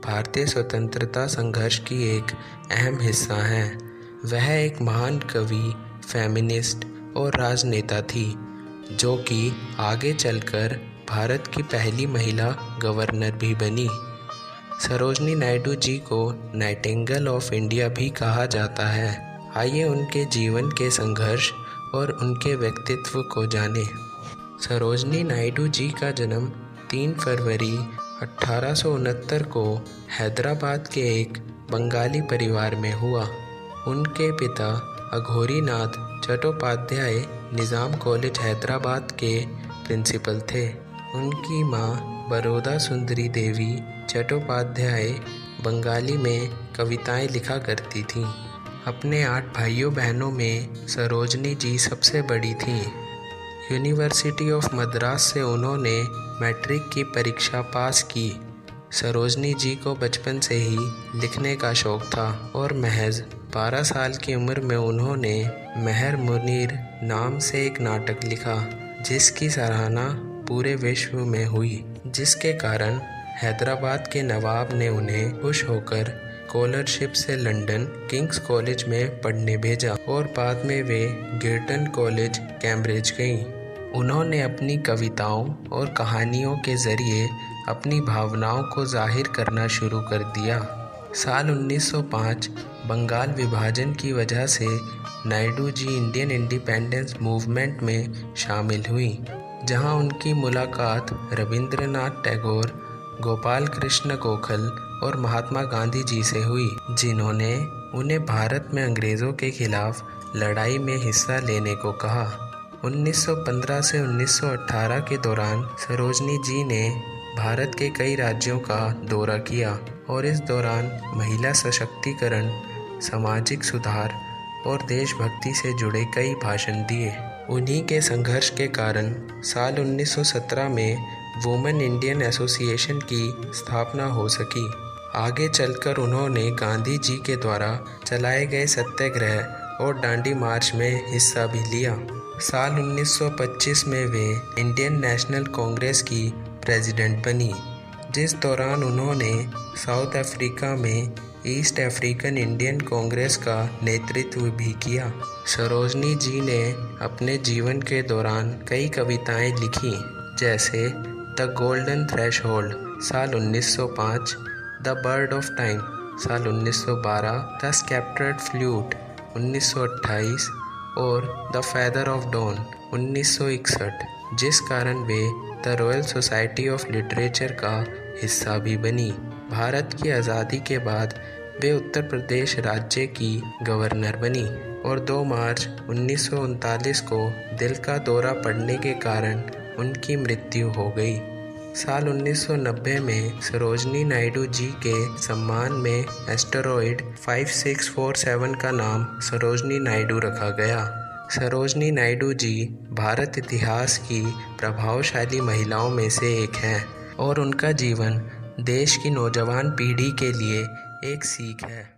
भारतीय स्वतंत्रता संघर्ष की एक अहम हिस्सा हैं। वह एक महान कवि, फेमिनिस्ट और राजनेता थी, जो कि आगे चलकर भारत की पहली महिला गवर्नर भी बनी। सरोजनी नायडू जी को नाइटिंगेल ऑफ इंडिया भी कहा जाता है। आइए उनके जीवन के संघर्ष और उनके व्यक्तित्व को जानें। सरोजनी नायडू जी का जन्म 3 फरवरी 1869 को हैदराबाद के एक बंगाली परिवार में हुआ। उनके पिता अघोरीनाथ चट्टोपाध्याय निज़ाम कॉलेज हैदराबाद के प्रिंसिपल थे। उनकी मां बरोदा सुंदरी देवी चट्टोपाध्याय बंगाली में कविताएं लिखा करती थीं। अपने 8 भाइयों बहनों में सरोजनी जी सबसे बड़ी थीं। यूनिवर्सिटी ऑफ मद्रास से उन्होंने मैट्रिक की परीक्षा पास की। सरोजनी जी को बचपन से ही लिखने का शौक था और महज 12 साल की उम्र में उन्होंने मेहर मुनीर नाम से एक नाटक लिखा, जिसकी सराहना पूरे विश्व में हुई, जिसके कारण हैदराबाद के नवाब ने उन्हें खुश होकर स्कॉलरशिप से लंदन किंग्स कॉलेज में पढ़ने भेजा और बाद में वे गिरटन कॉलेज कैम्ब्रिज गईं। उन्होंने अपनी कविताओं और कहानियों के ज़रिए अपनी भावनाओं को जाहिर करना शुरू कर दिया। साल 1905 बंगाल विभाजन की वजह से Naidu ji Indian independence movement में शामिल हुई, जहां उनकी मुलाकात रविंद्रनाथ टैगोर, गोपाल कृष्ण गोखले और महात्मा गांधी जी से हुई, जिन्होंने उन्हें भारत में अंग्रेज़ों के खिलाफ लड़ाई में हिस्सा लेने को कहा। 1915 से 1918 के दौरान सरोजनी जी ने भारत के कई राज्यों का दौरा किया और इस दौरान महिला सशक्तिकरण, सामाजिक सुधार और देशभक्ति से जुड़े कई भाषण दिए। उन्हीं के संघर्ष के कारण साल 1917 में वुमेन इंडियन एसोसिएशन की स्थापना हो सकी। आगे चलकर उन्होंने गांधी जी के द्वारा चलाए गए सत्याग्रह और दांडी मार्च में हिस्सा भी लिया। साल 1925 में वे इंडियन नेशनल कांग्रेस की प्रेसिडेंट बनी, जिस दौरान उन्होंने साउथ अफ्रीका में ईस्ट अफ्रीकन इंडियन कांग्रेस का नेतृत्व भी किया। सरोजनी जी ने अपने जीवन के दौरान कई कविताएं लिखी, जैसे द गोल्डन थ्रेशहोल्ड साल 1905, द बर्ड ऑफ टाइम साल 1912, द स्कैप्टर्ड फ्लूट 1928 और द फेदर ऑफ डॉन 1961, जिस कारण way the royal society of literature का हिस्सा भी बनी। भारत की आज़ादी के बाद वे उत्तर प्रदेश राज्य की गवर्नर बनी और 2 मार्च 1939 को दिल का दौरा पड़ने के कारण उनकी मृत्यु हो गई। साल 1990 में सरोजनी नायडू जी के सम्मान में एस्टेरॉयड 5647 का नाम सरोजनी नायडू रखा गया। सरोजनी नायडू जी भारत इतिहास की प्रभावशाली महिलाओं में से एक हैं और उनका जीवन देश की नौजवान पीढ़ी के लिए एक सीख है।